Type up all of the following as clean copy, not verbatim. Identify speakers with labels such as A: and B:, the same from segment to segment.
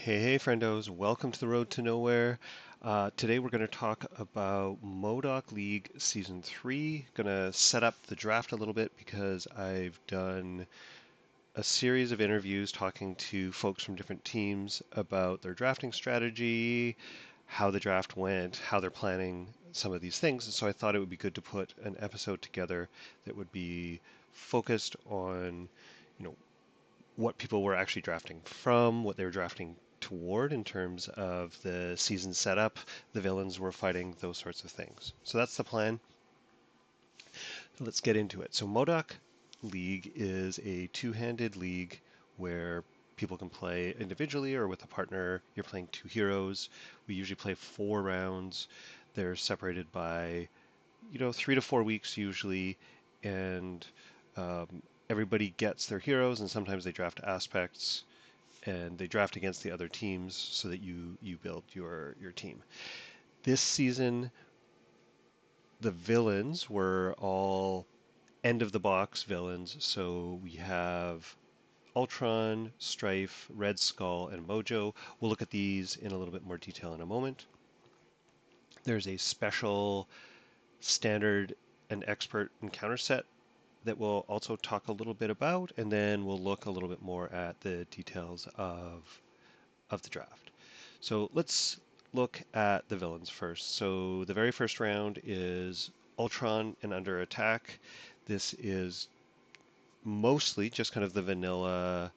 A: Hey, friendos, welcome to the Road to Nowhere. Today we're going to talk about MODOK League Season 3. Going to set up the draft a little bit because I've done a series of interviews talking to folks from different teams about their drafting strategy, how the draft went, how they're planning some of these things. And so I thought it would be good to put an episode together that would be focused on, you know, what people were actually drafting from, what they were drafting toward in terms of the season setup, the villains were fighting, those sorts of things. So that's the plan. Let's get into it. So MODOK League is a two-handed league where people can play individually or with a partner. You're playing two heroes. We usually play 4 rounds. They're separated by 3 to 4 weeks usually, and um, everybody gets their heroes, and sometimes they draft aspects, and they draft against the other teams so that you build your team. This season, the villains were all end of the box villains, so we have Ultron, Strife, Red Skull, and Mojo. We'll look at these in a little bit more detail in a moment. There's a special standard and expert encounter set that we'll also talk a little bit about, and then we'll look a little bit more at the details of the draft. So let's look at the villains first. So the very first round is Ultron and Under Attack. This is mostly just kind of the vanilla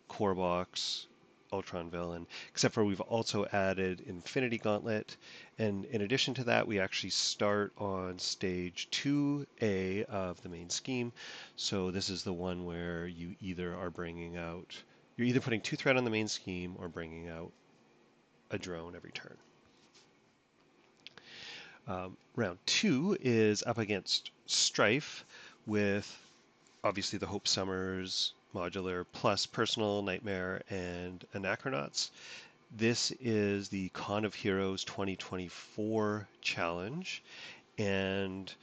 A: core box Ultron villain, except for we've also added Infinity Gauntlet. And in addition to that, we actually start on stage 2A of the main scheme. So this is the one where you're either putting 2 threat on the main scheme or bringing out a drone every turn. Round 2 is up against Strife with obviously the Hope Summers modular plus Personal Nightmare and Anachronauts. This is the Con of Heroes 2024 challenge, and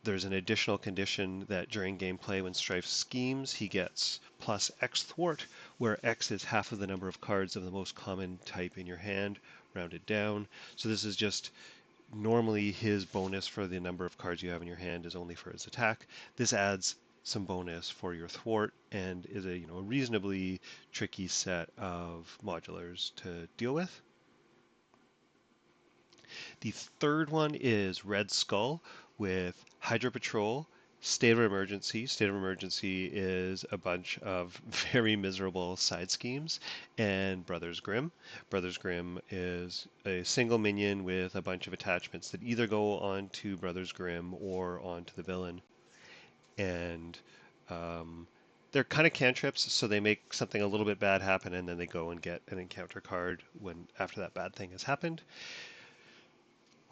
A: there's an additional condition that during gameplay when Strife schemes, he gets plus X thwart, where X is half of the number of cards of the most common type in your hand, rounded down. So this is just normally his bonus for the number of cards you have in your hand is only for his attack. This adds some bonus for your thwart and is a reasonably tricky set of modulars to deal with. The third one is Red Skull with Hydra Patrol, State of Emergency. State of Emergency is a bunch of very miserable side schemes, and Brothers Grimm. Brothers Grimm is a single minion with a bunch of attachments that either go onto Brothers Grimm or onto the villain. And they're kind of cantrips, so they make something a little bit bad happen, and then they go and get an encounter card when after that bad thing has happened.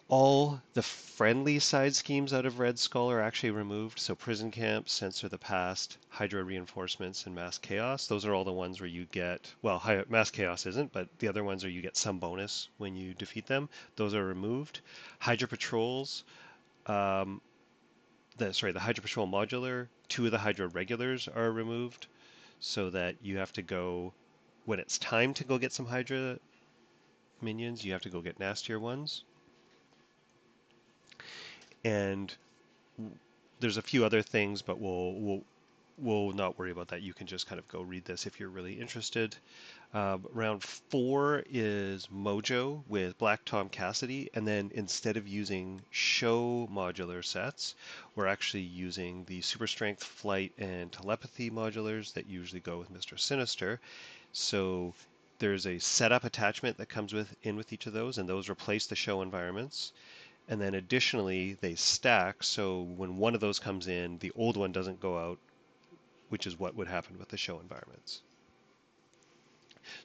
A: All the friendly side schemes out of Red Skull are actually removed. So Prison Camp, Censor the Past, Hydra Reinforcements, and Mass Chaos. Those are all the ones where you get, well, Mass Chaos isn't, but the other ones are you get some bonus when you defeat them. Those are removed. Hydra Patrols, um, the Hydra Patrol modular, 2 of the Hydra regulars are removed so that you have to go, when it's time to go get some Hydra minions, you have to go get nastier ones. And there's a few other things, but we'll not worry about that. You can just kind of go read this if you're really interested. Round 4 is Mojo with Black Tom Cassidy, and then instead of using show modular sets, we're actually using the Super Strength, Flight, and Telepathy modulars that usually go with Mr. Sinister. So there's a setup attachment that comes with each of those, and those replace the show environments. And then additionally, they stack, so when one of those comes in, the old one doesn't go out, which is what would happen with the show environments.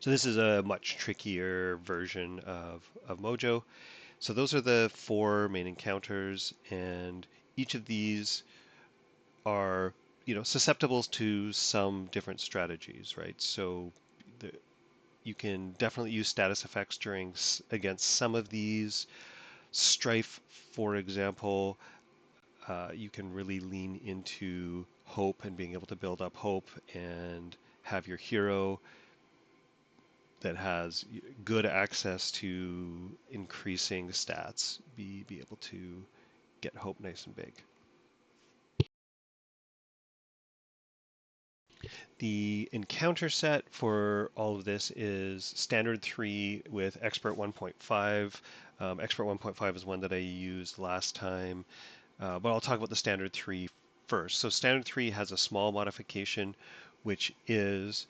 A: So this is a much trickier version of Mojo. So those are the 4 main encounters, and each of these are susceptible to some different strategies, right? So you can definitely use status effects against some of these. Strife, for example, you can really lean into hope and being able to build up hope and have your hero that has good access to increasing stats be able to get hope nice and big. The encounter set for all of this is standard 3 with expert 1.5. Expert 1.5 is one that I used last time, but I'll talk about the standard 3 first. So standard 3 has a small modification, which is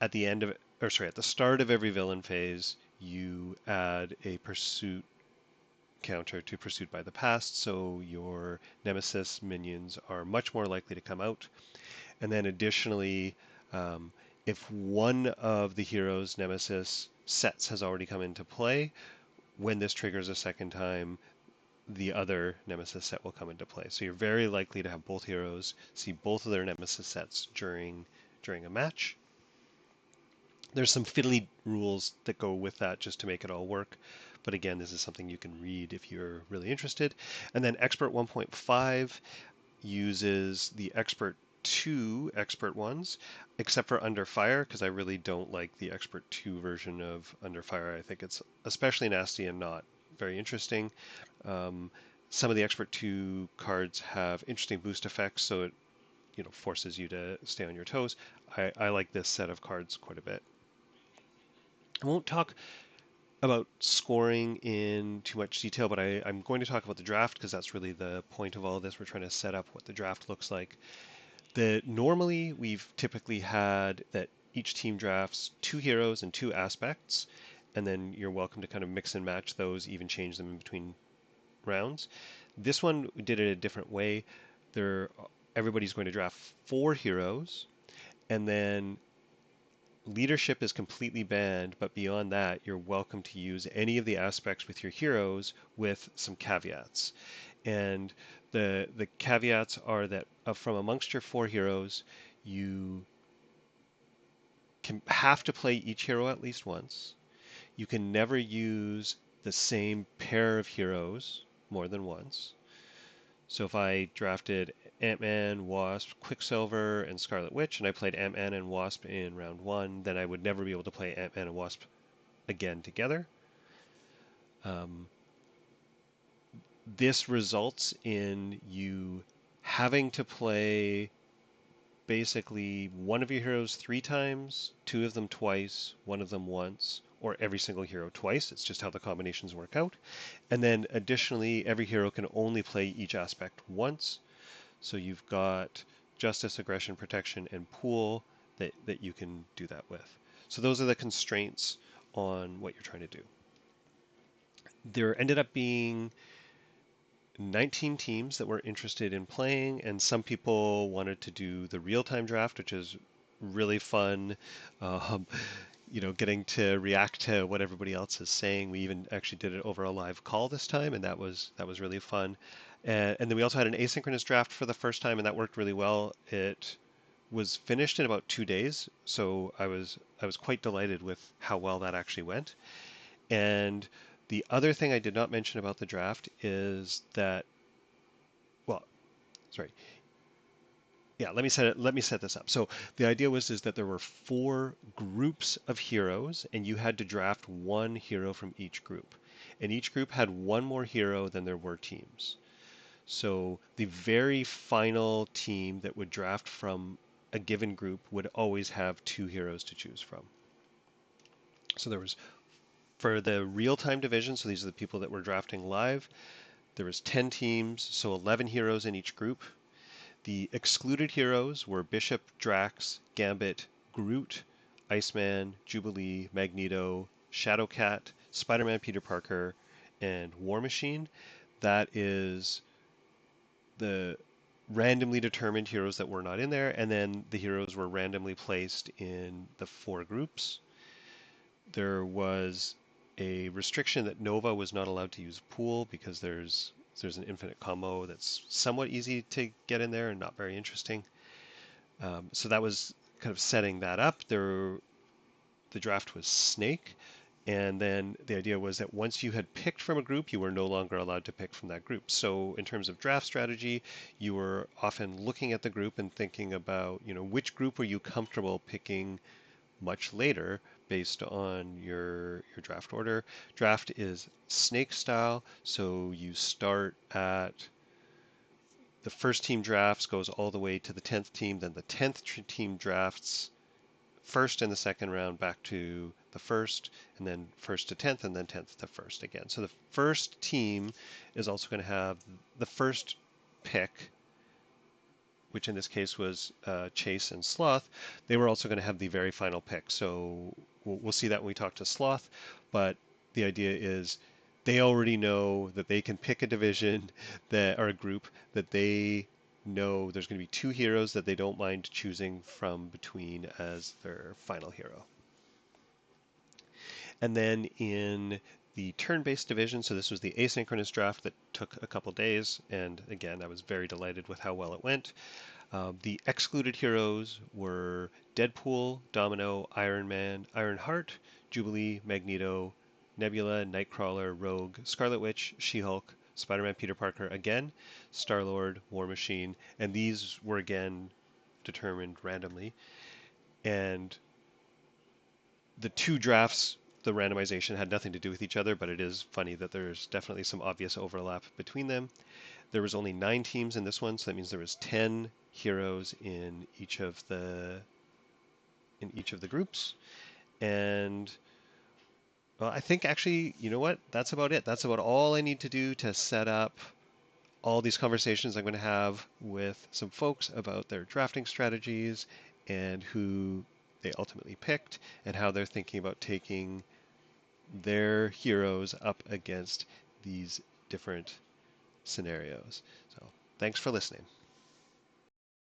A: at the end of, or sorry, at the start of every villain phase, you add a pursuit counter to Pursuit by the Past, so your Nemesis minions are much more likely to come out. And then additionally, um, if one of the hero's Nemesis sets has already come into play, when this triggers a second time, the other Nemesis set will come into play. So you're very likely to have both heroes see both of their Nemesis sets during a match. There's some fiddly rules that go with that just to make it all work. But again, this is something you can read if you're really interested. And then Expert 1.5 uses the Expert 2 Expert ones, except for Under Fire, because I really don't like the Expert 2 version of Under Fire. I think it's especially nasty and not very interesting. Um, some of the Expert 2 cards have interesting boost effects, so it forces you to stay on your toes. I like this set of cards quite a bit. I won't talk about scoring in too much detail, but I'm going to talk about the draft because that's really the point of all of this. We're trying to set up what the draft looks like. Normally we've typically had that each team drafts 2 heroes and 2 aspects, and then you're welcome to kind of mix and match those, even change them in between rounds. This one we did it a different way. There, everybody's going to draft 4 heroes, and then leadership is completely banned, but beyond that, you're welcome to use any of the aspects with your heroes with some caveats. And the caveats are that from amongst your 4 heroes, you can have to play each hero at least once. You can never use the same pair of heroes more than once. So if I drafted Ant-Man, Wasp, Quicksilver, and Scarlet Witch, and I played Ant-Man and Wasp in round 1, then I would never be able to play Ant-Man and Wasp again together. Um, this results in you having to play basically one of your heroes 3 times, 2 of them twice, 1 of them once, or every single hero twice. It's just how the combinations work out. And then additionally, every hero can only play each aspect once. So you've got Justice, Aggression, Protection, and Pool that you can do that with. So those are the constraints on what you're trying to do. There ended up being 19 teams that were interested in playing, and some people wanted to do the real-time draft, which is really fun. Um, getting to react to what everybody else is saying. We even actually did it over a live call this time, and that was really fun. And then we also had an asynchronous draft for the first time, and that worked really well. It was finished in about 2 days, so I was quite delighted with how well that actually went. And the other thing I did not mention about the draft is that, well, sorry, yeah, let me set this up. So the idea is that there were 4 groups of heroes, and you had to draft 1 hero from each group. And each group had 1 more hero than there were teams. So the very final team that would draft from a given group would always have 2 heroes to choose from. So there was, for the real-time division, so these are the people that were drafting live, there was 10 teams, so 11 heroes in each group. The excluded heroes were Bishop, Drax, Gambit, Groot, Iceman, Jubilee, Magneto, Shadowcat, Spider-Man, Peter Parker, and War Machine. That is the randomly determined heroes that were not in there, and then the heroes were randomly placed in the 4 groups. There was a restriction that Nova was not allowed to use Pool because there's an infinite combo that's somewhat easy to get in there and not very interesting. So that was kind of setting that up. The draft was Snake, and then the idea was that once you had picked from a group, you were no longer allowed to pick from that group. So in terms of draft strategy, you were often looking at the group and thinking about, which group were you comfortable picking much later based on your draft order. Draft is snake style, so you start at the first team drafts goes all the way to the 10th team, then the 10th team drafts first and the second round back to the first, and then first to 10th, and then 10th to first again. So the first team is also going to have the first pick, which in this case was Chase and Sloth. They were also going to have the very final pick. So we'll see that when we talk to Sloth, but the idea is they already know that they can pick a division that or a group that they know there's going to be two heroes that they don't mind choosing from between as their final hero. And then in the turn-based division, so this was the asynchronous draft that took a couple days, and again, I was very delighted with how well it went. The excluded heroes were Deadpool, Domino, Iron Man, Ironheart, Jubilee, Magneto, Nebula, Nightcrawler, Rogue, Scarlet Witch, She-Hulk, Spider-Man, Peter Parker again, Star-Lord, War Machine, and these were again determined randomly. And the two drafts, the randomization had nothing to do with each other, but it is funny that there's definitely some obvious overlap between them. There was only 9 teams in this one, so that means there was 10 heroes in each of the groups. And well, I think actually, you know what? That's about it. That's about all I need to do to set up all these conversations I'm going to have with some folks about their drafting strategies and who they ultimately picked and how they're thinking about taking their heroes up against these different scenarios. So thanks for listening.